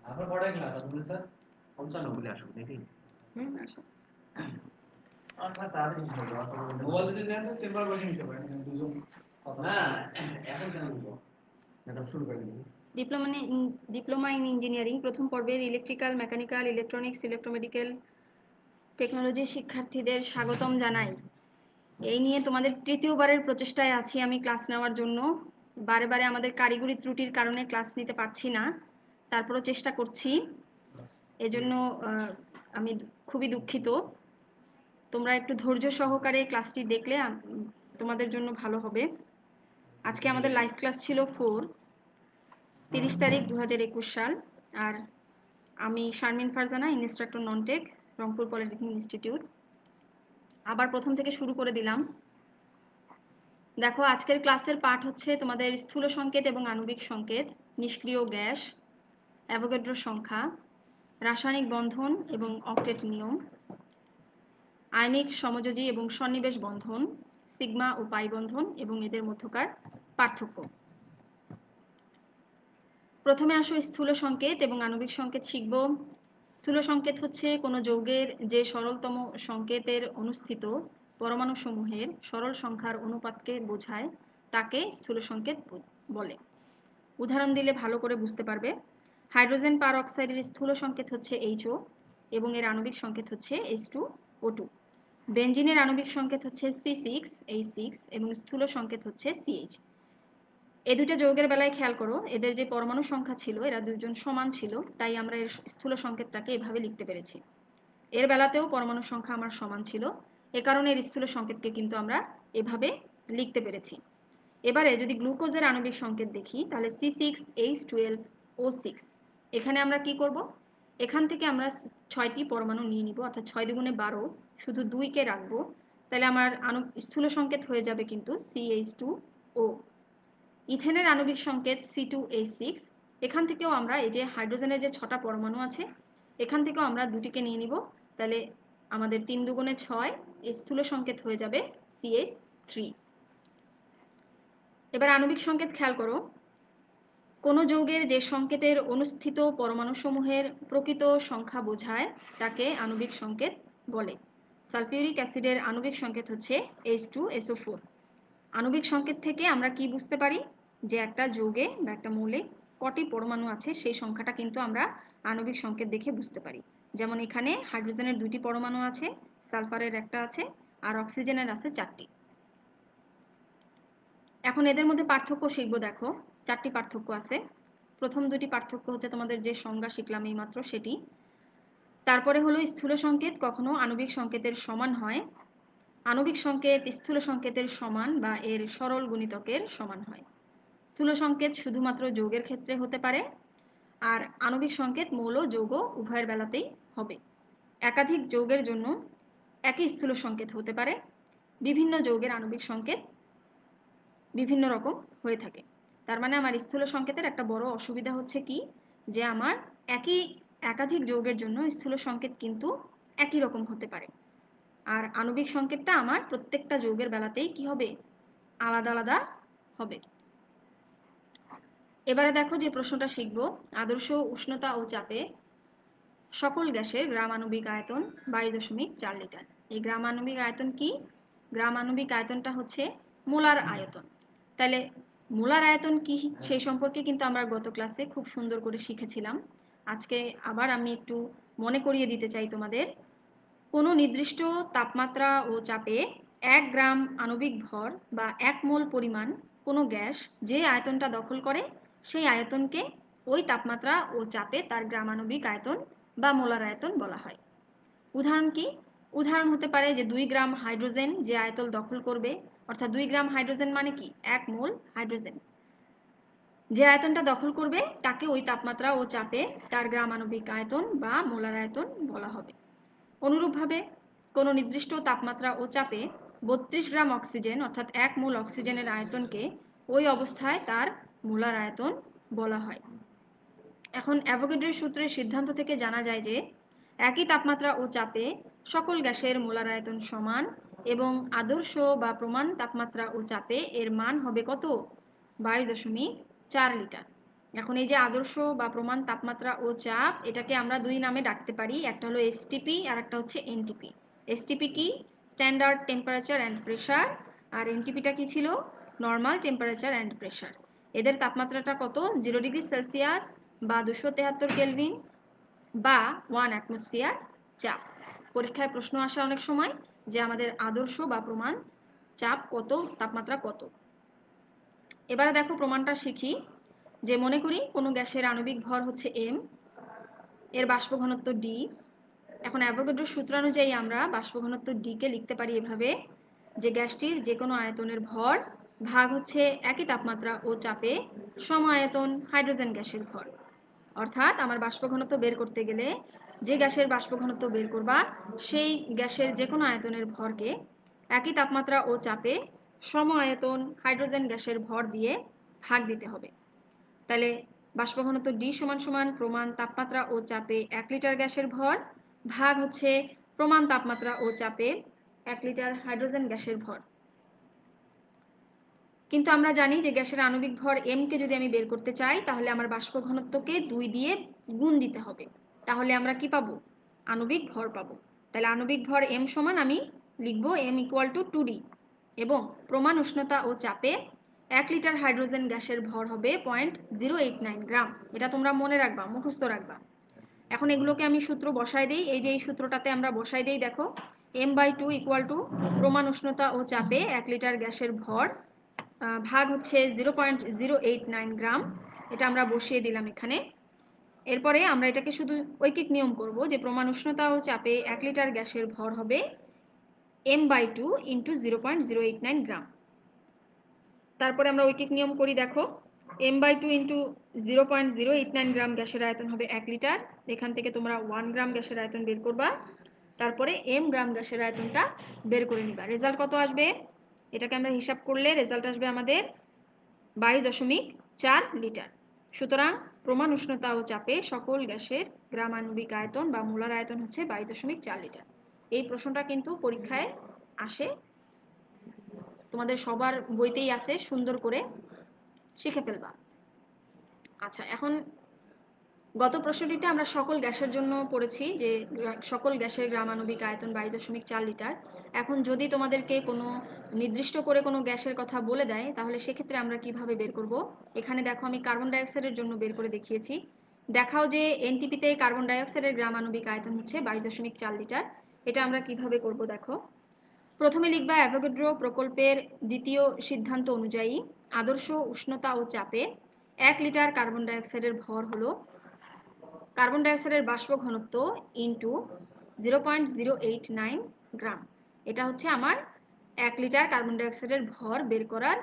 আপনার পড়াই ক্লাস আপনি স্যার 55 বলে আসুন নাকি আসো। আপনার তাড়াতাড়ি শেষ হবে মোবাইল যদি দেন তো চেম্বার বসে নিতে পারেন দুজন না এখন কেন বলবো ম্যাডাম শুরু করে দিন ডিপ্লোমা ইন ইঞ্জিনিয়ারিং প্রথম পর্বের electrical, mechanical, electronics, electromedical technology শিক্ষার্থীদের স্বাগতম জানাই। এই নিয়ে তোমাদের তৃতীয়বারের প্রচেষ্টায় আছি আমি ক্লাস নেওয়ার জন্য। বারে বারে আমাদের কারিগরি ত্রুটির কারণে ক্লাস নিতে পারছি না, তারপরও চেষ্টা করছি। এজন্য আমি খুবই দুঃখিত। তোমরা একটু ধৈর্য সহকারে ক্লাসটি দেখলে তোমাদের জন্য ভালো হবে। আজকে আমাদের লাইভ ক্লাস ছিল 30 তারিখ 2021 সাল। আর আমি Sharmin Farzana, instructor non-tech, Rangpur polytechnic institute. আবার প্রথম থেকে শুরু করে দিলাম। দেখো, আজকের ক্লাসের পাঠ হচ্ছে তোমাদের স্থূল সংকেত এবং আণবিক সংকেত, নিষ্ক্রিয় গ্যাস, অ্যাভোগাড্রো সংখ্যা, রাসায়নিক বন্ধন এবং অক্টেট নিয়ম, আয়নিক সমযোজী এবং সন্নিবেশ বন্ধন, সিগমা ও পাই বন্ধন এবং এদের মধ্যকার পার্থক্য। প্রথমে আসো স্থূল সংকেত এবং আণবিক সংকেত শিখব। স্থূল সংকেত হচ্ছে কোনো যৌগের যে সরলতম সংকেতের অনুস্থিত পরমাণুসমূহের সরল সংখ্যার অনুপাতকে বোঝায়, তাকে স্থূল সংকেত বলে। উদাহরণ দিলে ভালো করে বুঝতে পারবে। হাইড্রোজেন পার অক্সাইডের স্থূল সংকেত হচ্ছে HO এবং এর আণবিক সংকেত হচ্ছে H2O2। বেনজিনের আণবিক সংকেত হচ্ছে C6H6 এবং স্থূল সংকেত হচ্ছে CH। এই দুটো যৌগের বেলায় খেয়াল করো, এদের যে পরমাণু সংখ্যা ছিল এরা দুজন সমান ছিল, তাই আমরা এর স্থূল সংকেতটাকে এভাবে লিখতে পেরেছি। এর বেলাতেও পরমাণু সংখ্যা আমার সমান ছিল, এ কারণে এর স্থূল সংকেতকে কিন্তু আমরা এভাবে লিখতে পেরেছি। এবারে যদি গ্লুকোজের আণবিক সংকেত দেখি তাহলে C6H12O6। এখানে আমরা কি করব, এখান থেকে আমরা 6টি পরমাণু নিয়ে নিব, অর্থাৎ 6 দুগুণে 12, শুধু 2কে রাখবো, তাহলে আমার স্থূল সংকেত হয়ে যাবে কিন্তু CH2O। ইথেনের আণবিক সংকেত C2H6। এখান থেকেও আমরা এই যে হাইড্রোজেনের যে 6টা পরমাণু আছে এখান থেকেও আমরা 2টিকে নিয়ে নিব, তাহলে আমাদের 3 দুগুণে 6, এই স্থূল সংকেত হয়ে যাবে CH3। এবার আণবিক সংকেত খেয়াল করো, কোন যৌগের যে সংকেতের অনুস্থিত পরমাণুসমূহের প্রকৃত সংখ্যা বোঝায় তাকে আণবিক সংকেত বলে। সালফিউরিক অ্যাসিডের আণবিক সংকেত হচ্ছে H2SO4। আণবিক সংকেত থেকে আমরা কি বুঝতে পারি যে একটা যৌগে বা একটা মৌলে কটি পরমাণু আছে সেই সংখ্যাটা কিন্তু আমরা আণবিক সংকেত দেখে বুঝতে পারি। যেমন এখানে হাইড্রোজেনের 2টি পরমাণু আছে, সালফারের একটা আছে, আর অক্সিজেনের আছে 4টি। এখন এদের মধ্যে পার্থক্য শিখবো। দেখো, 4টি পার্থক্য আছে। প্রথম 2টি পার্থক্য হচ্ছে তোমাদের যে সংজ্ঞা শিখলাম এইমাত্র সেটি। তারপরে হলো স্থূল সংকেত কখনো আণবিক সংকেতের সমান হয়, আণবিক সংকেত স্থূল সংকেতের সমান বা এর সরল গুণিতকের সমান হয়। স্থূল সংকেত শুধুমাত্র যৌগের ক্ষেত্রে হতে পারে, আর আণবিক সংকেত মৌল যৌগ উভয়ের বেলাতেই হবে। একাধিক যৌগের জন্য একই স্থূল সংকেত হতে পারে। বিভিন্ন যৌগের আণবিক সংকেত বিভিন্ন রকম হয়ে থাকে। তার মানে আমার স্থূল সংকেতের একটা বড় অসুবিধা হচ্ছে কি, যে আমার একাধিক যৌগের জন্য স্থূল সংকেত কিন্তু একই রকম হতে পারে, আর আণবিক সংকেতটা আমার প্রত্যেকটা যৌগের বেলাতেই কি হবে, আলাদা আলাদা হবে। এবারে দেখো যে প্রশ্নটা শিখব, আদর্শ উষ্ণতা ও চাপে সকল গ্যাসের গ্রাম আণবিক আয়তন 22.4 লিটার। এই গ্রাম আণবিক আয়তন কি? গ্রাম আণবিক আয়তনটা হচ্ছে মোলার আয়তন। তাহলে মোলার আয়তন কি সেই সম্পর্কে কিন্তু আমরা গত ক্লাসে খুব সুন্দর করে শিখেছিলাম। আজকে আবার আমি একটু মনে করিয়ে দিতে চাই তোমাদের। কোনো নির্দিষ্ট তাপমাত্রা ও চাপে 1 গ্রাম আণবিক ভর বা 1 মোল পরিমাণ কোনো গ্যাস যে আয়তনটা দখল করে সেই আয়তনকে ওই তাপমাত্রা ও চাপে তার গ্রাম আণবিক আয়তন বা মোলার আয়তন বলা হয়। উদাহরণ কি? উদাহরণ হতে পারে যে 2 গ্রাম হাইড্রোজেন যে আয়তন দখল করবে, অর্থাৎ 2 গ্রাম হাইড্রোজেন মানে কি 1 মোল হাইড্রোজেন, যে আয়তনটা দখল করবে তাকে ওই তাপমাত্রা ও চাপে তার গ্রাম আণবিক আয়তন বা মোলার আয়তন বলা হবে। অনুরূপভাবে কোনো নির্দিষ্ট তাপমাত্রা ও চাপে 32 গ্রাম অক্সিজেন অর্থাৎ 1 মোল অক্সিজেনের আয়তনকে ওই অবস্থায় তার মোলার আয়তন বলা হয়। এখন অ্যাভোগাড্রোর সূত্রের সিদ্ধান্ত থেকে জানা যায় যে একই তাপমাত্রা ও চাপে সকল গ্যাসের মোলার আয়তন সমান এবং আদর্শ বা প্রমাণ তাপমাত্রা ও চাপে এর মান হবে কত? 22.4 লিটার। এখন এই যে আদর্শ বা প্রমাণ তাপমাত্রা ও চাপ, এটাকে আমরা দুই নামে ডাকতে পারি, একটা হলো এসটিপি আর একটা হচ্ছে এনটিপি। এসটিপি কি? স্ট্যান্ডার্ড টেম্পারেচার অ্যান্ড প্রেশার, আর এনটিপিটা কি ছিল? Normal temperature and pressure. এদের তাপমাত্রাটা কত? 0 ডিগ্রি সেলসিয়াস বা 273 কেলভিন বা 1 অ্যাটমসফিয়ার চাপ। পরীক্ষায় প্রশ্ন আসে অনেক সময় যে আমাদের আদর্শ বা প্রমাণ চাপ কত, তাপমাত্রা কত। এবারে দেখো প্রমাণটা শিখি। যে মনে করি কোনো গ্যাসের আণবিক ভর হচ্ছে m, এর বাষ্প ঘনত্ব d। এখন অ্যাভোগাড্রোর সূত্রানুযায়ী আমরা বাষ্প ঘনত্ব d কে লিখতে পারি এভাবে, যে গ্যাসটির যে কোনো আয়তনের ভর ভাগ হচ্ছে একই তাপমাত্রা ও চাপে সম আয়তন হাইড্রোজেন গ্যাসের ভর। অর্থাৎ আমার বাষ্প ঘনত্ব বের করতে গেলে যে গ্যাসের বাষ্প ঘনত্ব বের করবা সেই গ্যাসের যে কোনো আয়তনের ভরকে একই তাপমাত্রা ও চাপে সম আয়তন হাইড্রোজেন গ্যাসের ভর দিয়ে ভাগ দিতে হবে। তাহলে বাষ্প ঘনত্ব ডি সমান সমান প্রমাণ তাপমাত্রা ও চাপে 1 লিটার গ্যাসের ভর ভাগ হচ্ছে প্রমাণ তাপমাত্রা ও চাপে 1 লিটার হাইড্রোজেন গ্যাসের ভর। কিন্তু আমরা জানি যে গ্যাসের আণবিক ভর m কে যদি আমি বের করতে চাই তাহলে আমার বাষ্প ঘনত্বকে 2 দিয়ে গুণ দিতে হবে, তাহলে আমরা কি পাবো? আণবিক ভর পাবো। তাহলে আণবিক ভর m সমান আমি লিখবো m ইকুয়াল টু 2d, এবং প্রমাণ উষ্ণতা ও চাপে 1 লিটার হাইড্রোজেন গ্যাসের ভর হবে 0.089 গ্রাম। এটা তোমরা মনে রাখবা, মুখস্থ রাখবা। এখন এগুলোকে আমি সূত্র বসাই দিই। এই যে এই সূত্রটাতে আমরা বসাই দিই, দেখো m/2 ইকুয়াল টু প্রমাণ উষ্ণতা ও চাপে 1 লিটার গ্যাসের ভর ভাগ হচ্ছে 0.089 গ্রাম। এটা আমরা বসিয়ে দিলাম এখানে। এরপরে আমরা এটাকে শুধু ঐকিক নিয়ম করব যে প্রমাণ উষ্ণতা ও চাপে 1 লিটার গ্যাসের ভর হবে m/2 ইন্টু 0.089 গ্রাম। তারপরে আমরা ঐকিক নিয়ম করি, দেখো m/2 ইন্টু 0.089 গ্রাম গ্যাসের আয়তন হবে 1 লিটার। এখান থেকে তোমরা 1 গ্রাম গ্যাসের আয়তন বের করবা, তারপরে m গ্রাম গ্যাসের আয়তনটা বের করে নিবা। রেজাল্ট কত আসবে? এটাকে আমরা হিসাব করলে রেজাল্ট আসবে আমাদের 22.4 লিটার। সুতরাং প্রমাণ উষ্ণতা ও চাপে সকল গ্যাসের গ্রাম আণবিক আয়তন বা মোলার আয়তন হচ্ছে 22.4 লিটার। এই প্রশ্নটা কিন্তু পরীক্ষায় আসে, তোমাদের সবার বইতেই আছে, সুন্দর করে শিখে ফেলবা। আচ্ছা, এখন গত প্রশ্নটিতে আমরা সকল গ্যাসের জন্য পড়েছি যে সকল গ্যাসের গ্রাম আণবিক আয়তন 22.4 লিটার। এখন যদি তোমাদেরকে কোনো নির্দিষ্ট করে কোনো গ্যাসের কথা বলে দেয় তাহলে সেক্ষেত্রে আমরা কিভাবে বের করব? এখানে দেখো আমি কার্বন ডাইঅক্সাইডের জন্য বের করে দেখিয়েছি। দেখাও যে এনটিপিতে কার্বন ডাইঅক্সাইডের গ্রাম আণবিক আয়তন হচ্ছে 22.4 লিটার। এটা আমরা কিভাবে করব দেখো। প্রথমে লিখবা অ্যাভোগাড্রো প্রকল্পের দ্বিতীয় সিদ্ধান্ত অনুযায়ী আদর্শ উষ্ণতা ও চাপে 1 লিটার কার্বন ডাইঅক্সাইডের ভর হলো কার্বন ডাইঅক্সাইডের বাষ্প ঘনত্ব ইন্টু 0.089 গ্রাম। এটা হচ্ছে আমার 1 লিটার কার্বন ডাইঅক্সাইডের ভর বের করার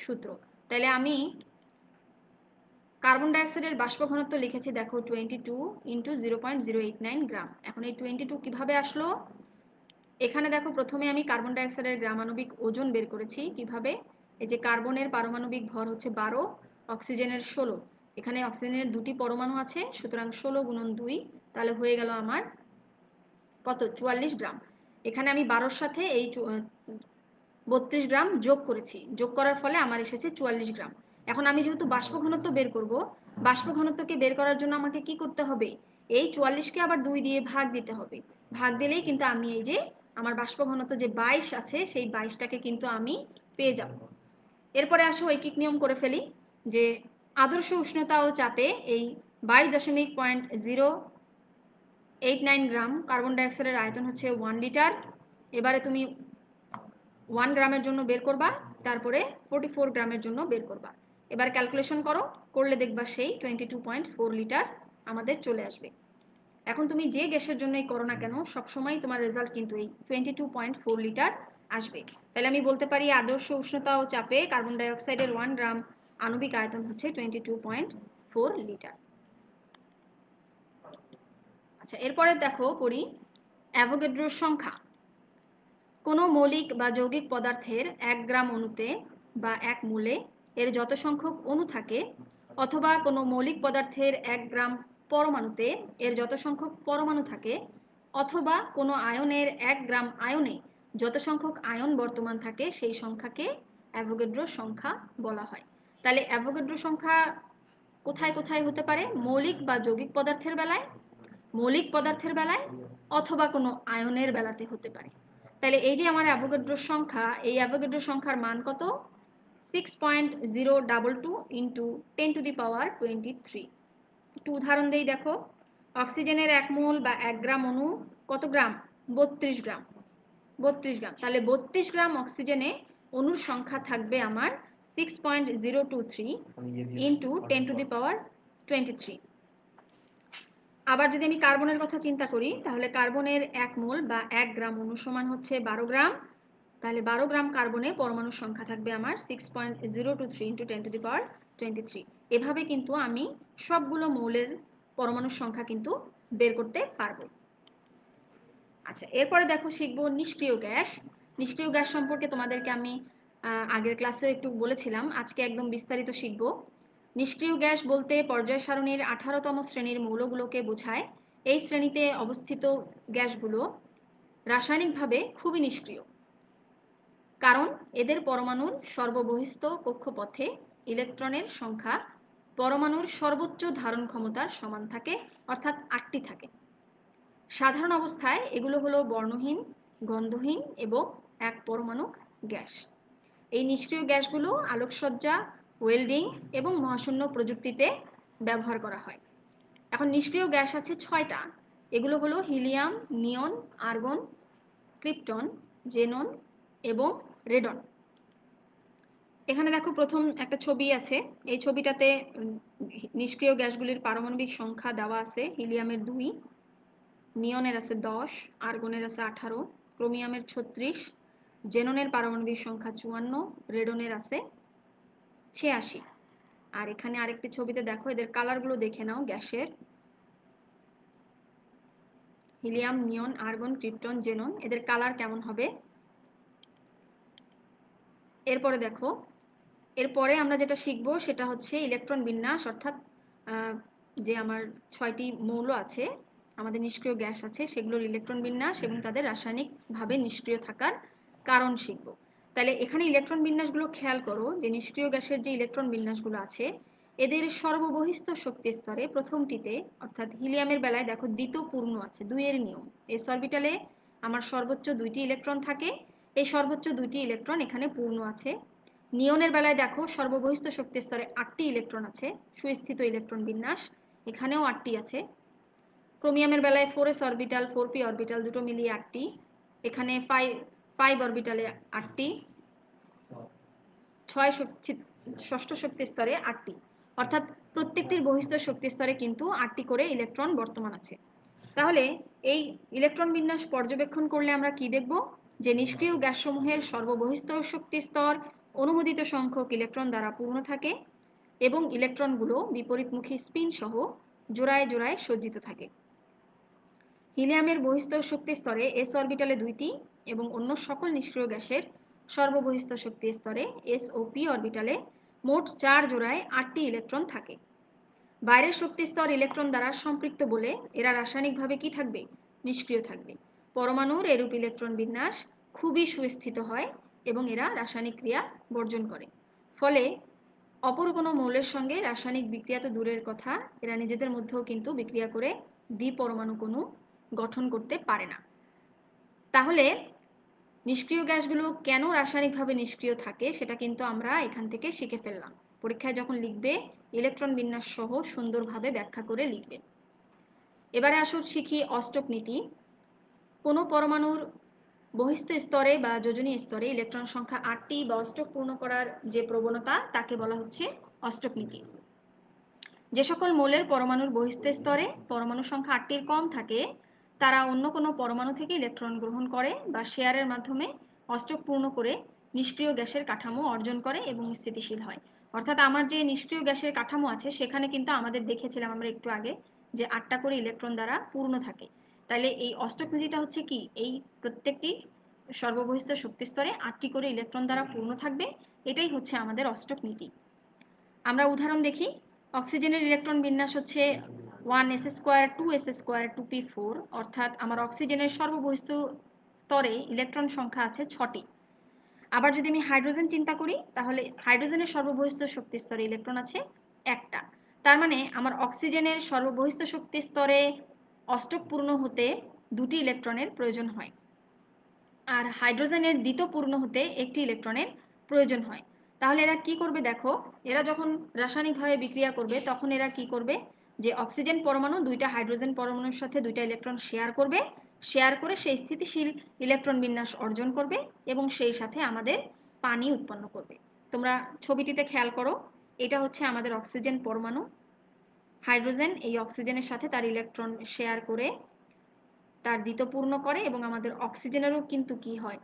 সূত্র। তাহলে আমি কার্বন ডাইঅক্সাইডের বাষ্প ঘনত্ব লিখেছি দেখো 22 ইন্টু 0.089 গ্রাম। এখন এই 22 কিভাবে আসলো? এখানে দেখো প্রথমে আমি কার্বন ডাইঅক্সাইডের গ্রাম আণবিক ওজন বের করেছি। কিভাবে? এই যে কার্বনের পারমাণবিক ভর হচ্ছে 12, অক্সিজেনের 16। এখানে অক্সিজেনের দুটি পরমাণু আছে, সুতরাং 16 গুণন 2, তাহলে হয়ে গেল আমার কত? 44 গ্রাম। এখানে আমি 12-র সাথে এই 32 গ্রাম যোগ করেছি, যোগ করার ফলে আমার এসেছে 44 গ্রাম। এখন আমি যেহেতু বাষ্প ঘনত্ব বের করব, বাষ্প ঘনত্বকে বের করার জন্য আমাকে কি করতে হবে? এই 44কে আবার 2 দিয়ে ভাগ দিতে হবে। ভাগ দিলেই কিন্তু আমি এই যে আমার বাষ্প ঘনত্ব যে 22 আছে সেই 22টাকে কিন্তু আমি পেয়ে যাব। এরপরে আসো ঐকিক নিয়ম করে ফেলি যে আদর্শ উষ্ণতা ও চাপে এই 22.089 গ্রাম কার্বন ডাইঅক্সাইডের আয়তন হচ্ছে 1 লিটার। এবারে তুমি 1 গ্রামের জন্য বের করবা, তারপরে 44 গ্রামের জন্য বের করবা। এবার ক্যালকুলেশন করো, করলে দেখবা সেই 22.4 লিটার আমাদের চলে আসবে। এখন তুমি যে গ্যাসের জন্যই করো না কেন সবসময় তোমার রেজাল্ট কিন্তু এই 22.4 লিটার আসবে। তাহলে আমি বলতে পারি আদর্শ উষ্ণতা ও চাপে কার্বন ডাইঅক্সাইডের 1 গ্রাম আণবিক আয়তন হচ্ছে 22.4 লিটার। আচ্ছা, এরপরে দেখো করি অ্যাভোগাড্রোর সংখ্যা। কোনো মৌলিক বা যৌগিক পদার্থের 1 গ্রাম অণুতে বা 1 মোলে এর যত সংখ্যক অণু থাকে, অথবা কোনো মৌলিক পদার্থের 1 গ্রাম পরমাণুতে এর যত সংখ্যক পরমাণু থাকে, অথবা কোনো আয়নের 1 গ্রাম আয়নে যত সংখ্যক আয়ন বর্তমান থাকে সেই সংখ্যাকে অ্যাভোগাড্রোর সংখ্যা বলা হয়। তাহলে অ্যাভোগাড্রো সংখ্যা কোথায় কোথায় হতে পারে? মৌলিক বা যৌগিক পদার্থের বেলায়, মৌলিক পদার্থের বেলায়, অথবা কোনো আয়নের বেলাতে হতে পারে। তাহলে এই যে আমার অ্যাভোগাড্রোর সংখ্যা, এই অ্যাভোগাড্রো সংখ্যার মান কত? 6.022 ইন্টু 10⁻23। একটু উদাহরণ দেই, দেখো। অক্সিজেনের 1 মোল বা 1 গ্রাম অণু কত গ্রাম? 32 গ্রাম। 32 গ্রাম। তাহলে 32 গ্রাম অক্সিজেনে অণুর সংখ্যা থাকবে আমার 6.023 ইন্টু 10⁻23। আবার যদি আমি কার্বনের কথা চিন্তা করি, তাহলে কার্বনের 1 মোল বা 1 গ্রাম অণু সমান হচ্ছে 12 গ্রাম। তাহলে 12 গ্রাম কার্বনে পরমাণুর সংখ্যা থাকবে আমার 6.023 ইন্টু 10⁻23। এভাবে কিন্তু আমি সবগুলো মৌলের পরমাণুর সংখ্যা কিন্তু বের করতে পারবো। আচ্ছা, এরপরে দেখো শিখবো নিষ্ক্রিয় গ্যাস। নিষ্ক্রিয় গ্যাস সম্পর্কে তোমাদেরকে আমি আগের ক্লাসেও একটু বলেছিলাম, আজকে একদম বিস্তারিত শিখবো। নিষ্ক্রিয় গ্যাস বলতে পর্যায় সারণীর 18তম শ্রেণীর মৌলগুলোকে বোঝায়। এই শ্রেণীতে অবস্থিত গ্যাসগুলো রাসায়নিকভাবে খুবই নিষ্ক্রিয়, কারণ এদের পরমাণুর সর্ববহিস্থ কক্ষপথে ইলেকট্রনের সংখ্যা পরমাণুর সর্বোচ্চ ধারণ ক্ষমতার সমান থাকে, অর্থাৎ 8টি থাকে। সাধারণ অবস্থায় এগুলো হলো বর্ণহীন, গন্ধহীন এবং এক পরমাণুক গ্যাস। এই নিষ্ক্রিয় গ্যাসগুলো আলোকসজ্জা, ওয়েল্ডিং এবং মহাশূন্য প্রযুক্তিতে ব্যবহার করা হয়। এখন নিষ্ক্রিয় গ্যাস আছে 6টা। এগুলো হলো হিলিয়াম, নিয়ন, আর্গন, ক্রিপ্টন, জেনন এবং রেডন। এখানে দেখো প্রথম একটা ছবি আছে। এই ছবিটাতে নিষ্ক্রিয় গ্যাসগুলির পারমাণবিক সংখ্যা দেওয়া আছে। হিলিয়ামের 2, নিয়নের আছে 10, আর্গনের আছে 18, ক্রোমিয়ামের 36, জেননের পারমাণবিক সংখ্যা 54, রেডনের আছে 86। আর এখানে আরেকটি ছবিতে দেখো, এদের কালারগুলো দেখে নাও গ্যাসের। হিলিয়াম, নিয়ন, আর্গন, ক্রিপ্টন, জেনন, এদের কালার কেমন হবে। এরপরে দেখো, এরপরে আমরা যেটা শিখবো সেটা হচ্ছে ইলেকট্রন বিন্যাস, অর্থাৎ যে আমার 6টি মৌল আছে, আমাদের নিষ্ক্রিয় গ্যাস আছে, সেগুলোর ইলেকট্রন বিন্যাস এবং তাদের রাসায়নিকভাবে নিষ্ক্রিয় থাকার কারণ শিখবো। তাহলে এখানে ইলেকট্রন বিন্যাসগুলো খেয়াল করো, যে নিষ্ক্রিয় গ্যাসের যে ইলেকট্রন বিন্যাসগুলো আছে, এদের সর্ববহিস্থ শক্তি স্তরে প্রথমটিতে, অর্থাৎ হিলিয়ামের বেলায় দেখো দ্বিতীয় পূর্ণ আছে, 2 এর নিয়ম। এস অরবিটালে আমার সর্বোচ্চ 2টি ইলেকট্রন থাকে, এই সর্বোচ্চ 2টি ইলেকট্রন এখানে পূর্ণ আছে। নিয়নের বেলায় দেখো সর্ববহিস্থ শক্তি স্তরে 8টি ইলেকট্রন আছে, সুস্থিত ইলেকট্রন বিন্যাস, এখানেও 8টি আছে। ক্রোমিয়ামের বেলায় 4s অরবিটাল, 4p অরবিটাল দুটো মিলিয়ে 8টি, এখানে 5 অরবিটালে 8টি, 6ষ্ঠ শক্তি স্তরে 8টি, অর্থাৎ প্রত্যেকটির বহিস্থ শক্তি স্তরে কিন্তু 8টি করে ইলেকট্রন বর্তমান আছে। তাহলে এই ইলেকট্রন বিন্যাস পর্যবেক্ষণ করলে আমরা কি দেখব, যে নিষ্ক্রিয় গ্যাসসমূহের সর্ববহিস্থ শক্তি স্তর অনুমোদিত সংখ্যক ইলেকট্রন দ্বারা পূর্ণ থাকে এবং ইলেকট্রনগুলো বিপরীতমুখী স্পিন সহ জোড়ায় জোড়ায় সজ্জিত থাকে। হিলিয়ামের বহিস্থ শক্তি স্তরে এস অরবিটালে 2টি এবং অন্য সকল নিষ্ক্রিয় গ্যাসের সর্ববহিস্থ শক্তি স্তরে এস ও পি অরবিটালে মোট 4 জোড়ায় 8টি ইলেকট্রন থাকে। বাইরের শক্তি স্তর ইলেকট্রন দ্বারা সম্পৃক্ত বলে এরা রাসায়নিকভাবে কি থাকবে? নিষ্ক্রিয় থাকবে। পরমাণুর এরূপ ইলেকট্রন বিন্যাস খুবই সুস্থিত হয় এবং এরা রাসায়নিক ক্রিয়া বর্জন করে। ফলে অপর কোনো মৌলের সঙ্গে রাসায়নিক বিক্রিয়া তো দূরের কথা, এরা নিজেদের মধ্যেও কিন্তু বিক্রিয়া করে দ্বিপরমাণু অণু গঠন করতে পারে না। তাহলে নিষ্ক্রিয় গ্যাসগুলো কেন রাসায়নিকভাবে নিষ্ক্রিয় থাকে সেটা কিন্তু আমরা এখান থেকে শিখে ফেললাম। পরীক্ষায় যখন লিখবে ইলেকট্রন বিন্যাস সহ সুন্দরভাবে ব্যাখ্যা করে লিখবে। এবারে আসুন শিখি অষ্টক নীতি। কোনো পরমাণুর বহিস্থ স্তরে বা যোজনীয় স্তরে ইলেকট্রন সংখ্যা 8টি বা অষ্টক পূর্ণ করার যে প্রবণতা, তাকে বলা হচ্ছে অষ্টক নীতি। যে সকল মৌলের পরমাণুর বহিস্থ স্তরে পরমাণু সংখ্যা 8টির কম থাকে, তারা অন্য কোনো পরমাণু থেকে ইলেকট্রন গ্রহণ করে বা শেয়ারের মাধ্যমে অষ্টক পূর্ণ করে নিষ্ক্রিয় গ্যাসের কাঠামো অর্জন করে এবং স্থিতিশীল হয়। অর্থাৎ আমার যে নিষ্ক্রিয় গ্যাসের কাঠামো আছে, সেখানে কিন্তু আমাদের দেখেছিলাম আমরা একটু আগে যে 8টা করে ইলেকট্রন দ্বারা পূর্ণ থাকে। তাহলে এই অষ্টক নীতিটা হচ্ছে কি, এই প্রত্যেকটি সর্ববহিস্থ শক্তি স্তরে 8টি করে ইলেকট্রন দ্বারা পূর্ণ থাকবে, এটাই হচ্ছে আমাদের অষ্টক নীতি। আমরা উদাহরণ দেখি। অক্সিজেনের ইলেকট্রন বিন্যাস হচ্ছে 1s² 2s² 2p4, অর্থাৎ আমার অক্সিজেনের সর্ববহিস্থ স্তরে ইলেকট্রন সংখ্যা আছে 6টি। আবার যদি আমি হাইড্রোজেন চিন্তা করি, তাহলে হাইড্রোজেনের সর্ববহিস্থ শক্তি স্তরে ইলেকট্রন আছে 1টা। তার মানে আমার অক্সিজেনের সর্ববহিস্থ শক্তি স্তরে অষ্টক পূর্ণ হতে দুটি ইলেকট্রনের প্রয়োজন হয়, আর হাইড্রোজেনের দ্বিতীয় পূর্ণ হতে একটি ইলেকট্রনের প্রয়োজন হয়। তাহলে এরা কি করবে দেখো, এরা যখন রাসায়নিকভাবে বিক্রিয়া করবে তখন এরা কি করবে, যে অক্সিজেন পরমাণু দুইটা হাইড্রোজেন পরমাণুর সাথে দুইটা ইলেকট্রন শেয়ার করবে, শেয়ার করে সেই স্থিতিশীল ইলেকট্রন বিন্যাস অর্জন করবে এবং সেই সাথে আমাদের পানি উৎপন্ন করবে। তোমরা ছবিটিতে খেয়াল করো, এটা হচ্ছে আমাদের অক্সিজেন পরমাণু, হাইড্রোজেন এই অক্সিজেনের সাথে তার ইলেকট্রন শেয়ার করে তার দ্বিতীয় পূর্ণ করে এবং আমাদের অক্সিজেনেরও কিন্তু কি হয়,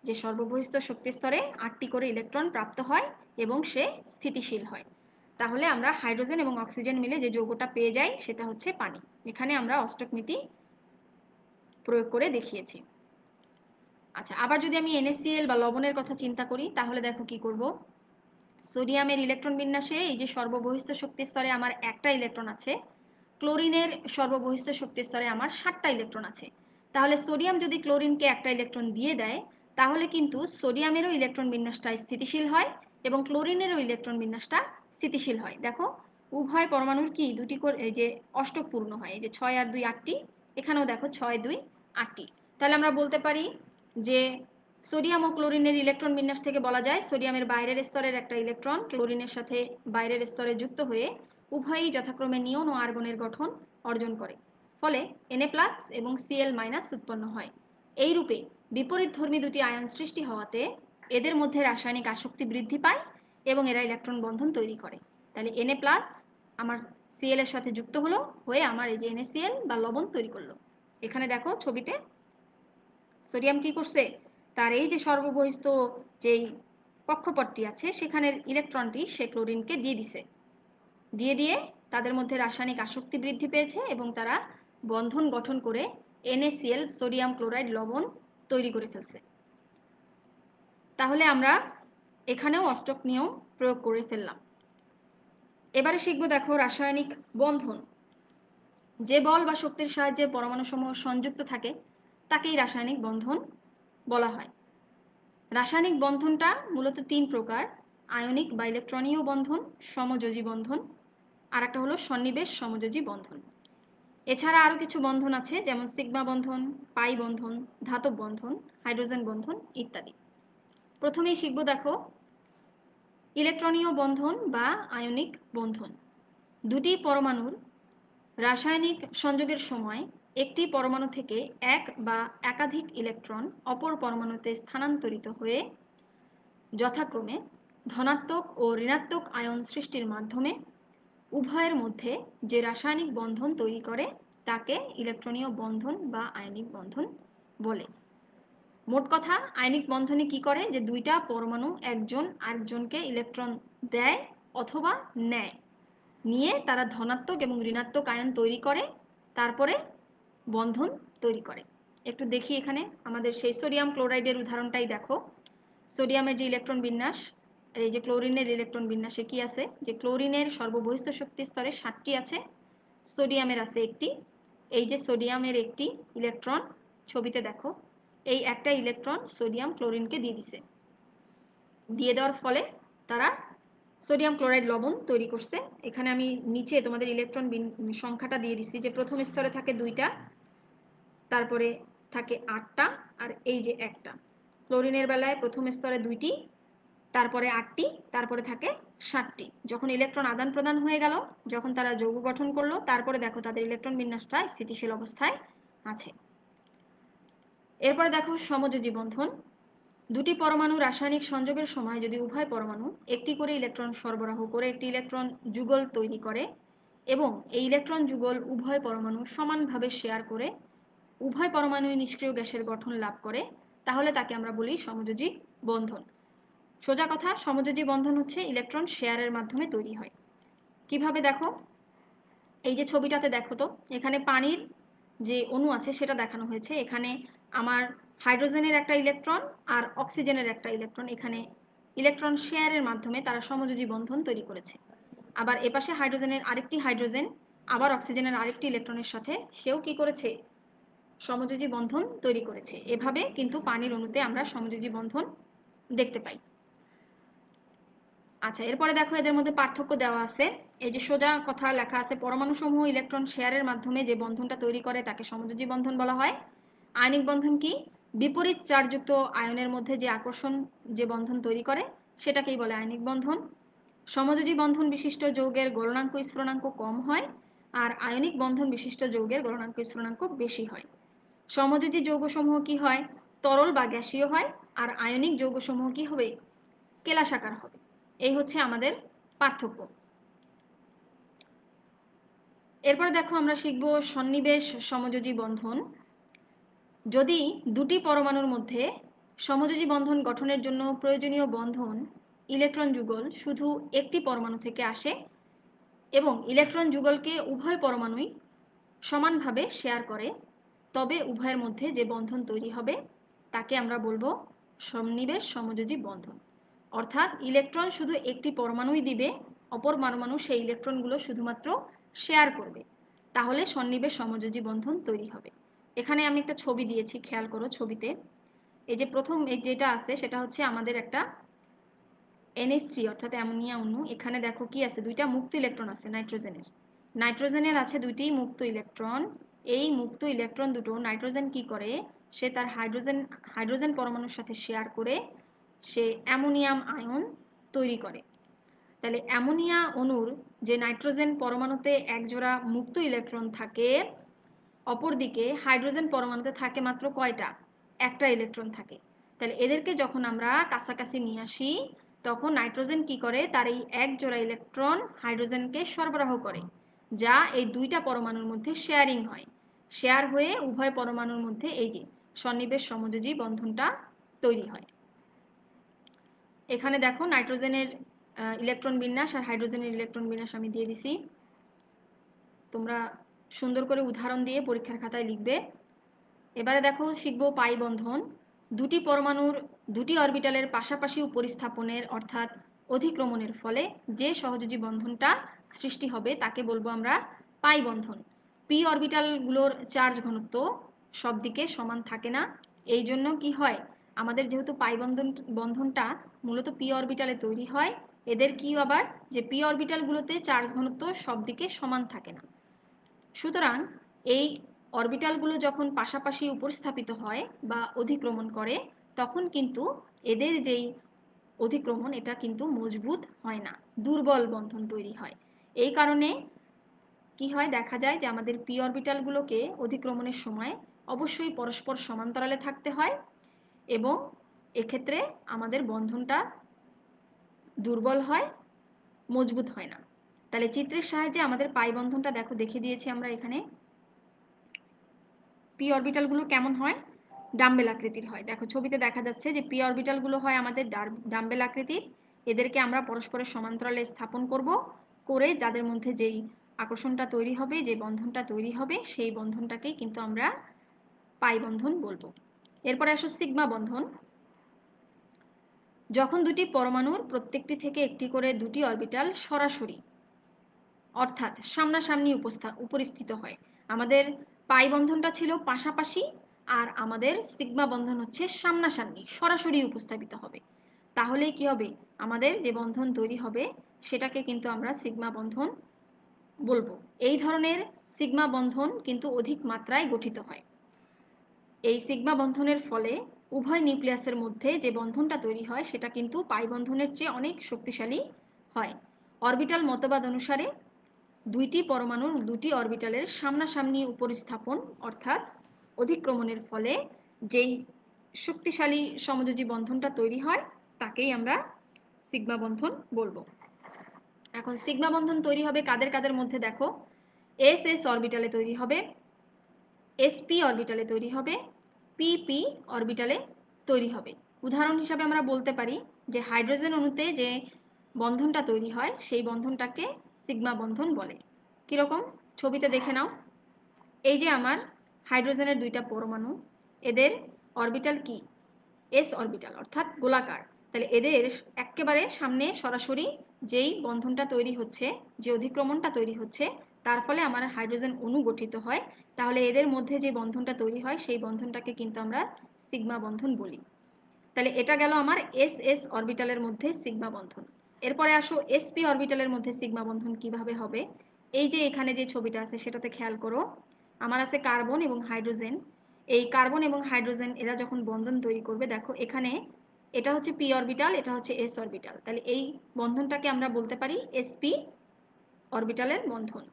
যে সর্ববহিস্থ শক্তি স্তরে 8টি করে ইলেকট্রন প্রাপ্ত হয় এবং সে স্থিতিশীল হয়। তাহলে আমরা হাইড্রোজেন এবং অক্সিজেন মিলে যে যৌগটা পেয়ে যাই সেটা হচ্ছে পানি। এখানে আমরা অষ্টক নীতি প্রয়োগ করে দেখিয়েছি। আচ্ছা, আবার যদি আমি NaCl বা লবণের কথা চিন্তা করি তাহলে দেখো কি করব, সোডিয়ামের ইলেকট্রন বিন্যাসে এই যে সর্ববহিস্থ শক্তি স্তরে আমার একটা ইলেকট্রন আছে, ক্লোরিনের সর্ববহিস্থ শক্তি স্তরে আমার 7টা ইলেকট্রন আছে। তাহলে সোডিয়াম যদি ক্লোরিনকে একটা ইলেকট্রন দিয়ে দেয় তাহলে কিন্তু সোডিয়ামেরও ইলেকট্রন বিন্যাসটা স্থিতিশীল হয় এবং ক্লোরিনেরও ইলেকট্রন বিন্যাসটা স্থিতিশীল হয়। দেখো উভয় পরমাণুর কি দুটি করে এই যে অষ্টক পূর্ণ হয়, এই যে 6 আর 2 8টি, এখানেও দেখো 6 2 8টি। তাহলে আমরা বলতে পারি যে সোডিয়াম ও ক্লোরিনের ইলেকট্রন বিন্যাস থেকে বলা যায় সোডিয়ামের বাইরের স্তরের একটা ইলেকট্রন ক্লোরিনের সাথে বাইরের স্তরে যুক্ত হয়ে উভয়ই যথাক্রমে নিয়ন ও আর্গনের গঠন অর্জন করে, ফলে Na+ এবং Cl- উৎপন্ন হয়। এই রূপে বিপরীতধর্মী দুটি আয়ন সৃষ্টি হওয়াতে এদের মধ্যে রাসায়নিক আসক্তি বৃদ্ধি পায় এবং এরা ইলেকট্রন বন্ধন তৈরি করে। তাহলে Na+ আমার Cl এর সাথে যুক্ত হলো, হয়ে আমার এই যে NaCl বা লবণ তৈরি করলো। এখানে দেখো ছবিতে সোডিয়াম কি করছে, তার এই যে সর্ববহিস্থ যেই কক্ষপথটি আছে সেখানের ইলেকট্রনটি সে ক্লোরিনকে দিয়ে দিছে, দিয়ে তাদের মধ্যে রাসায়নিক আসক্তি বৃদ্ধি পেয়েছে এবং তারা বন্ধন গঠন করে NaCl সোডিয়াম ক্লোরাইড লবণ তৈরি করে ফেলছে। তাহলে আমরা এখানেও অষ্টক নিয়ম প্রয়োগ করে ফেললাম। এবারে শিখবো দেখো রাসায়নিক বন্ধন। যে বল বা শক্তির সাহায্যে পরমাণুসমূহ সংযুক্ত থাকে তাকেই রাসায়নিক বন্ধন বলা হয়। রাসায়নিক বন্ধনটা মূলত 3 প্রকার: আয়নিক বা ইলেকট্রনীয় বন্ধন, সমযোজী বন্ধন, আর একটা হলো সন্নিবেশ সমযোজী বন্ধন। এছাড়া আরও কিছু বন্ধন আছে যেমন সিগমা বন্ধন, পাই বন্ধন, ধাতব বন্ধন, হাইড্রোজেন বন্ধন ইত্যাদি। প্রথমেই শিখবো দেখো ইলেকট্রনীয় বন্ধন বা আয়নিক বন্ধন। দুটি পরমাণুর রাসায়নিক সংযোগের সময় একটি পরমাণু থেকে এক বা একাধিক ইলেকট্রন অপর পরমাণুতে স্থানান্তরিত হয়ে যথাক্রমে ধনাত্মক ও ঋণাত্মক আয়ন সৃষ্টির মাধ্যমে উভয়ের মধ্যে যে রাসায়নিক বন্ধন তৈরি করে তাকে ইলেকট্রনীয় বন্ধন বা আয়নিক বন্ধন বলে। মোট কথা আয়নিক বন্ধনে কি করে, যে দুইটা পরমাণু একজন আরেকজনকে ইলেকট্রন দেয় অথবা নেয়, নিয়ে তারা ধনাত্মক এবং ঋণাত্মক আয়ন তৈরি করে, তারপরে বন্ধন তৈরি করে। একটু দেখি এখানে আমাদের সেই সোডিয়াম ক্লোরাইডের উদাহরণটাই দেখো। সোডিয়ামের যে ইলেকট্রন বিন্যাস, এই যে ক্লোরিনের ইলেকট্রন বিন্যাসে কি আছে, যে ক্লোরিনের সর্ববহিস্থ শক্তি স্তরে 7টি আছে, সোডিয়ামের আছে একটি। এই যে সোডিয়ামের একটি ইলেকট্রন ছবিতে দেখো, এই একটা ইলেকট্রন সোডিয়াম ক্লোরিনকে দিয়ে দিছে, দিয়ে দেওয়ার ফলে তারা সোডিয়াম ক্লোরাইড লবণ তৈরি করছে। এখানে আমি নিচে তোমাদের ইলেকট্রন সংখ্যাটা দিয়ে দিছি, যে প্রথম স্তরে থাকে 2টা, তারপরে থাকে 8টা, আর এই যে একটা। ক্লোরিনের বেলায় প্রথম স্তরে 2টি, তারপরে 8টি, তারপরে থাকে 7টি। যখন ইলেকট্রন আদান প্রদান হয়ে গেল, যখন তারা যৌগ গঠন করলো, তারপরে দেখো তাদের ইলেকট্রন বিন্যাসটা স্থিতিশীল অবস্থায় আছে। এরপরে দেখো সমযোজী বন্ধন। দুটি পরমাণু রাসায়নিক সংযোগের সময় যদি উভয় পরমাণু একটি করে ইলেকট্রন সরবরাহ করে একটি ইলেকট্রন যুগল তৈরি করে এবং এই ইলেকট্রন যুগল উভয় পরমাণু সমানভাবে শেয়ার করে উভয় পরমাণু নিষ্ক্রিয় গ্যাসের গঠন লাভ করে, তাহলে তাকে আমরা বলি সমযোজী বন্ধন। সোজা কথা, সমযোজী বন্ধন হচ্ছে ইলেকট্রন শেয়ারের মাধ্যমে তৈরি হয়। কিভাবে দেখো, এই যে ছবিটাতে দেখো তো, এখানে পানির যে অণু আছে সেটা দেখানো হয়েছে। এখানে আমার হাইড্রোজেনের একটা ইলেকট্রন আর অক্সিজেনের একটা ইলেকট্রন, এখানে ইলেকট্রন শেয়ারের মাধ্যমে তারা সমযোজী বন্ধন তৈরি করেছে। আবার এপাশে হাইড্রোজেনের আরেকটি হাইড্রোজেন আবার অক্সিজেনের আরেকটি ইলেকট্রনের সাথে সেও কি করেছে, সমযোজী বন্ধন তৈরি করেছে। এভাবে কিন্তু পানির অণুতে আমরা সমযোজী বন্ধন দেখতে পাই। আচ্ছা, এরপরে দেখো এদের মধ্যে পার্থক্য দেওয়া আছে। এই যে সোজা কথা লেখা আছে, পরমাণুসমূহ ইলেকট্রন শেয়ারের মাধ্যমে যে বন্ধনটা তৈরি করে তাকে সমযোজী বন্ধন বলা হয়। আয়নিক বন্ধন কি? বিপরীত চার্জযুক্ত আয়নের মধ্যে যে আকর্ষণ যে বন্ধন তৈরি করে সেটাকেই বলে আয়নিক বন্ধন। সমযোজী বন্ধন বিশিষ্ট যৌগের গলনাঙ্ক স্ফুরণাঙ্ক কম হয়, আর আয়নিক বন্ধন বিশিষ্ট যৌগের গলনাঙ্ক স্ফুরণাঙ্ক বেশি হয়। সমযোজী যৌগসমূহ কি হয়? তরল বা গ্যাসীয় হয়, আর আয়নিক যৌগসমূহ কি হবে? কেলাসাকার হবে। এই হচ্ছে আমাদের পার্থক্য। এরপরে দেখো আমরা শিখব সন্নিবেশ সমযোজী বন্ধন। যদি দুটি পরমাণুর মধ্যে সমযোজী বন্ধন গঠনের জন্য প্রয়োজনীয় বন্ধন ইলেকট্রন যুগল শুধু একটি পরমাণু থেকে আসে এবং ইলেকট্রন যুগলকে উভয় পরমাণুই সমানভাবে শেয়ার করে, তবে উভয়ের মধ্যে যে বন্ধন তৈরি হবে তাকে আমরা বলবো সন্নিবেশ সমযোজী বন্ধন। অর্থাৎ ইলেকট্রন শুধু একটি পরমাণুই দিবে, অপর পরমাণু সেই ইলেকট্রনগুলো শুধুমাত্র শেয়ার করবে, তাহলে সন্নিবেশ সমযোজী বন্ধন তৈরি হবে। এখানে আমি একটা ছবি দিয়েছি, খেয়াল করো ছবিতে। এই যে প্রথম যেটা আছে সেটা হচ্ছে আমাদের একটা NH3 অর্থাৎ অ্যামোনিয়া অণু। এখানে দেখো কি আছে, দুইটা মুক্ত ইলেকট্রন আছে নাইট্রোজেনের আছে দুইটি মুক্ত ইলেকট্রন। এই মুক্ত ইলেকট্রন দুটো নাইট্রোজেন কি করে, সে তার হাইড্রোজেন পরমাণুর সাথে শেয়ার করে সে অ্যামোনিয়াম আয়ন তৈরি করে। তাহলে অ্যামোনিয়া অণুর যে নাইট্রোজেন পরমাণুতে একজোড়া মুক্ত ইলেকট্রন থাকে, অপরদিকে হাইড্রোজেন পরমাণুতে থাকে মাত্র কয়টা? একটা ইলেকট্রন থাকে। তাহলে এদেরকে যখন আমরা কাছাকাছি নিয়ে আসি তখন নাইট্রোজেন কি করে, তার এই এক জোড়া ইলেকট্রন হাইড্রোজেনকে সরবরাহ করে, যা এই দুইটা পরমাণুর মধ্যে শেয়ারিং হয়। শেয়ার হয়ে উভয় পরমাণুর মধ্যে এই যে সন্নিবেশ সমযোজী বন্ধনটা তৈরি হয়। এখানে দেখো নাইট্রোজেনের ইলেকট্রন বিন্যাস আর হাইড্রোজেনের ইলেকট্রন বিন্যাস আমি দিয়ে দিছি, তোমরা সুন্দর করে উদাহরণ দিয়ে পরীক্ষার খাতায় লিখবে। এবারে দেখো শিখবো পাই বন্ধন। দুটি পরমাণুর দুটি অরবিটালের পাশাপাশি উপরিস্থাপনের অর্থাৎ অধিক্রমণের ফলে যে সহযোজী বন্ধনটা সৃষ্টি হবে তাকে বলবো আমরা পাই বন্ধন। পি অরবিটালগুলোর চার্জ ঘনত্ব সব দিকে সমান থাকে না, এই জন্য কি হয়, আমাদের যেহেতু পাই বন্ধনটা মূলত পি অরবিটালে তৈরি হয়, এদের কি আবার যে পি অরবিটালগুলোতে চার্জ ঘনত্ব সব দিকে সমান থাকে না। সুতরাং এই অরবিটালগুলো যখন পাশাপাশি উপস্থাপিত হয় বা অধিক্রমণ করে তখন কিন্তু এদের যেই অধিক্রমণ এটা কিন্তু মজবুত হয় না, দুর্বল বন্ধন তৈরি হয়। এই কারণে কি হয়, দেখা যায় যে আমাদের পি অরবিটালগুলোকে অধিক্রমণের সময় অবশ্যই পরস্পর সমান্তরালে থাকতে হয় এবং এক্ষেত্রে আমাদের বন্ধনটা দুর্বল হয়, মজবুত হয় না। তাহলে চিত্রের সাহায্যে আমাদের পাই বন্ধনটা দেখো দেখিয়ে দিয়েছি আমরা এখানে। পি অরবিটালগুলো কেমন হয়, ডাম্বেল আকৃতির হয়। দেখো ছবিতে দেখা যাচ্ছে যে পি অরবিটালগুলো হয় আমাদের ডাম্বেল আকৃতির। এদেরকে আমরা পরস্পরের সমান্তরালে স্থাপন করব, করে যাদের মধ্যে যেই আকর্ষণটা তৈরি হবে, যে বন্ধনটা তৈরি হবে, সেই বন্ধনটাকেই কিন্তু আমরা পাই বন্ধন বলবো। এরপরে আসো সিগমা বন্ধন। যখন দুটি পরমাণুর প্রত্যেকটি থেকে একটি করে দুটি অরবিটাল সরাসরি অর্থাৎ সামনাসামনি উপরিস্থিত হয়। আমাদের পাই বন্ধনটা ছিল পাশাপাশি, আর আমাদের সিগমা বন্ধন হচ্ছে সামনাসামনি সরাসরি উপস্থাপিত হবে। তাহলেই কি হবে, আমাদের যে বন্ধন তৈরি হবে সেটাকে কিন্তু আমরা সিগমা বন্ধন বলবো। এই ধরনের সিগমা বন্ধন কিন্তু অধিক মাত্রায় গঠিত হয়। এই সিগমা বন্ধনের ফলে উভয় নিউক্লিয়াসের মধ্যে যে বন্ধনটা তৈরি হয় সেটা কিন্তু পাই বন্ধনের চেয়ে অনেক শক্তিশালী হয়। অরবিটাল মতবাদ অনুসারে দুইটি পরমাণুর দুটি অরবিটালের সামনাসামনি উপরিস্থাপন অর্থাৎ অধিক্রমণের ফলে যেই শক্তিশালী সমযোজী বন্ধনটা তৈরি হয় তাকেই আমরা সিগমা বন্ধন বলবো। এখন সিগমা বন্ধন তৈরি হবে কাদের কাদের মধ্যে, দেখো এস এস অরবিটালে তৈরি হবে, এসপি অরবিটালে তৈরি হবে, পিপি অরবিটালে তৈরি হবে। উদাহরণ হিসাবে আমরা বলতে পারি যে হাইড্রোজেন অণুতে যে বন্ধনটা তৈরি হয় সেই বন্ধনটাকে সিগমা বন্ধন বলে। কিরকম, ছবিতে দেখে নাও। এই যে আমার হাইড্রোজেনের দুইটা পরমাণু, এদের অরবিটাল কি, এস অরবিটাল অর্থাৎ গোলাকার। তাহলে এদের একেবারে সামনে সরাসরি যেই বন্ধনটা তৈরি হচ্ছে, যে অধিক্রমণটা তৈরি হচ্ছে, তার ফলে আমার হাইড্রোজেন অণু গঠিত হয়। তাহলে এদের মধ্যে যে বন্ধনটা তৈরি হয় সেই বন্ধনটাকে কিন্তু আমরা সিগমা বন্ধন বলি। তাহলে এটা গেল আমার এস এস অরবিটালের মধ্যে সিগমা বন্ধন। এরপরে আসো sp অরবিটালের মধ্যে সিগমা বন্ধন কিভাবে হবে। এই যে এখানে যে ছবিটা আছে সেটাতে খেয়াল করো, আমার আছে কার্বন এবং হাইড্রোজেন। এই কার্বন এবং হাইড্রোজেন এরা যখন বন্ধন তৈরি করবে, দেখো এখানে এটা হচ্ছে p অরবিটাল, এটা হচ্ছে s অরবিটাল, তাহলে এই বন্ধনটাকে আমরা বলতে পারি sp অরবিটালের বন্ধন।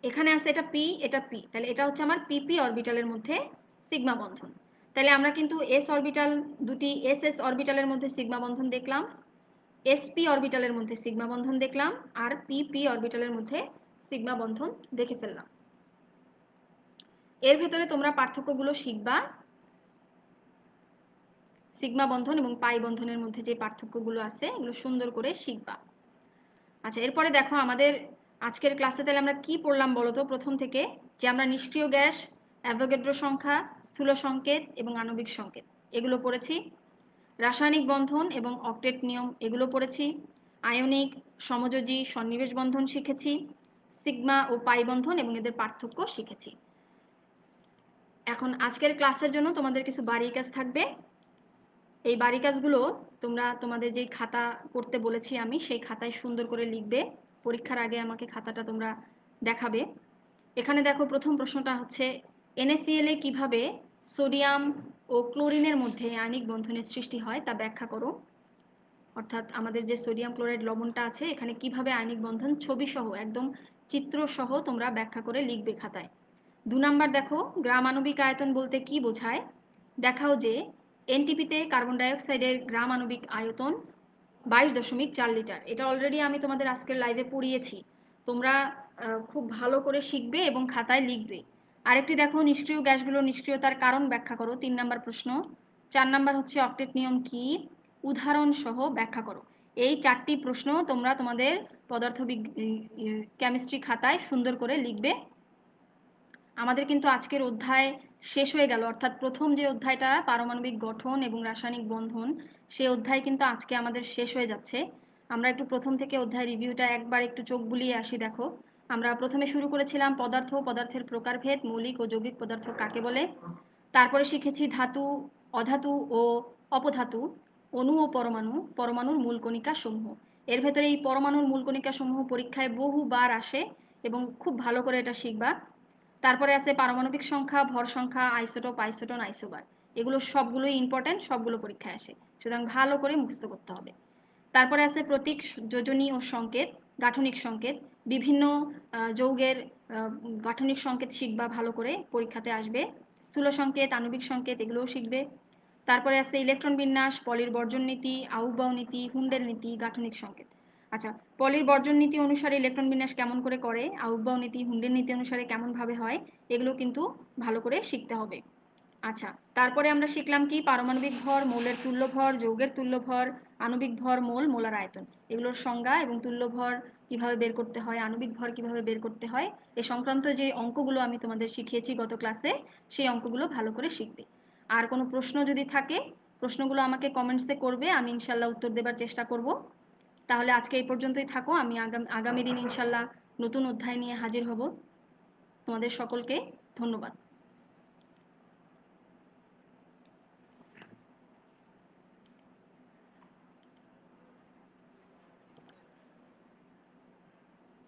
এখানে আছে এটা p, এটা p, তাহলে এটা হচ্ছে আমার pp অরবিটালের মধ্যে সিগমা বন্ধন। তাহলে আমরা কিন্তু s অরবিটাল দুটি ss অরবিটালের মধ্যে সিগমা বন্ধন দেখলাম, sp অরবিটালের মধ্যে সিগমা বন্ধন দেখলাম, আর pp অরবিটালের মধ্যে সিগমা বন্ধন দেখে ফেললাম। এর ভেতরে তোমরা পার্থক্যগুলো শিখবা, সিগমা বন্ধন এবং পাই বন্ধনের মধ্যে যে পার্থক্যগুলো আছে এগুলো সুন্দর করে শিখবা। আচ্ছা, এরপরে দেখো আমাদের আজকের ক্লাসে তাহলে আমরা কি পড়লাম বলো তো। প্রথম থেকে যে আমরা নিষ্ক্রিয় গ্যাস, অ্যাভোগাড্রো সংখ্যা, স্থূল সংকেত এবং আণবিক সংকেত এগুলো পড়েছি। রাসায়নিক বন্ধন এবং অক্টেট নিয়ম এগুলো পড়েছি। আয়নিক, সমযোজী, সন্নিবেশ বন্ধন শিখেছি। সিগমা ও পাই বন্ধন এবং এদের পার্থক্য শিখেছি। এখন আজকের ক্লাসের জন্য তোমাদের কিছু বাড়ি কাজ থাকবে। এই বাড়ি কাজগুলো তোমরা তোমাদের যেই খাতা করতে বলেছি আমি, সেই খাতায় সুন্দর করে লিখবে। পরীক্ষার আগে আমাকে খাতাটা তোমরা দেখাবে। এখানে দেখো প্রথম প্রশ্নটা হচ্ছে NaCl এ কিভাবে সোডিয়াম ও ক্লোরিনের মধ্যে আয়নিক বন্ধনের সৃষ্টি হয় তা ব্যাখ্যা করো। অর্থাৎ আমাদের যে সোডিয়াম ক্লোরাইড লবণটা আছে এখানে কিভাবে আয়নিক বন্ধন ছবি সহ একদম চিত্র সহ তোমরা ব্যাখ্যা করে লিখবে খাতায়। 2 নাম্বার দেখো গ্রাম আণবিক আয়তন বলতে কি বোঝায়, দেখাও যে এনটিপিতে কার্বন ডাইঅক্সাইডের গ্রাম আণবিক আয়তন 22.4 লিটার। এটা অলরেডি আমি তোমাদের আজকের লাইভে পড়িয়েছি, তোমরা খুব ভালো করে শিখবে এবং খাতায় লিখবে। আরেকটি দেখো নিষ্ক্রিয় গ্যাসগুলোর নিষ্ক্রিয়তার কারণ ব্যাখ্যা করো, 3 নাম্বার প্রশ্ন। 4 নাম্বার হচ্ছে অক্টেট নিয়ম কি, উদাহরণ সহ ব্যাখ্যা করো। এই 4টি প্রশ্ন তোমরা তোমাদের পদার্থ কেমিস্ট্রি খাতায় সুন্দর করে লিখবে। আমাদের কিন্তু আজকের অধ্যায় শেষ হয়ে গেল, অর্থাৎ প্রথম যে অধ্যায়টা পারমাণবিক গঠন এবং রাসায়নিক বন্ধন, সেই অধ্যায় কিন্তু আজকে আমাদের শেষ হয়ে যাচ্ছে। আমরা একটু প্রথম থেকে অধ্যায় রিভিউটা একবার একটু চোখ বুলিয়ে আসি। দেখো আমরা প্রথমে শুরু করেছিলাম পদার্থ, পদার্থের প্রকারভেদ, মৌলিক ও যৌগিক পদার্থ কাকে বলে। তারপরে শিখেছি ধাতু, অধাতু ও অপধাতু, অণু ও পরমাণু, পরমাণুর মূল কণিকা সমূহ। এর ভেতরে এই পরমাণুর মূল কণিকা সমূহ পরীক্ষায় বহুবার আসে এবং খুব ভালো করে এটা শিখবা। তারপরে আছে পারমাণবিক সংখ্যা, ভর সংখ্যা, আইসোটোপ, আইসোটন, আইসোবার। এগুলো সবগুলোই ইম্পর্টেন্ট, সবগুলো পরীক্ষায় আসে, সুতরাং ভালো করে মুখস্থ করতে হবে। তারপরে আছে প্রতীক, যোজনী ও সংকেত, গাঠনিক সংকেত, বিভিন্ন যৌগের গাঠনিক সংকেত শিখবা ভালো করে, পরীক্ষাতে আসবে। স্থূল সংকেত, আণবিক সংকেত এগুলোও শিখবে। তারপরে আছে ইলেকট্রন বিন্যাস, পলির বর্জন নীতি, আউবাউ নীতি, হুন্ডের নীতি, গাঠনিক সংকেত। আচ্ছা, পলির বর্জন নীতি অনুসারে ইলেকট্রন বিন্যাস কেমন করে করে, আউবাউ নীতি, হুন্ডের নীতি অনুসারে কেমন ভাবে হয়, এগুলো কিন্তু ভালো করে শিখতে হবে। আচ্ছা, তারপরে আমরা শিখলাম কি পারমাণবিক ভর, মৌলের তুল্য ভর, যৌগের তুল্য ভর, আণবিক ভর, মোল, মোলার আয়তন এগুলোর সংজ্ঞা এবং তুল্য ভর কিভাবে বের করতে হয়, আণবিক ভর কিভাবে বের করতে হয়, এ সংক্রান্ত যে অঙ্কগুলো আমি তোমাদের শিখিয়েছি গত ক্লাসে, সেই অঙ্কগুলো ভালো করে শিখবে। আর কোনো প্রশ্ন যদি থাকে প্রশ্নগুলো আমাকে কমেন্টসে করবে, আমি ইনশাল্লাহ উত্তর দেবার চেষ্টা করব। তাহলে আজকে এই পর্যন্তই থাকো, আমি আগামী দিন ইনশাল্লাহ নতুন অধ্যায় নিয়ে হাজির হব। তোমাদের সকলকে ধন্যবাদ।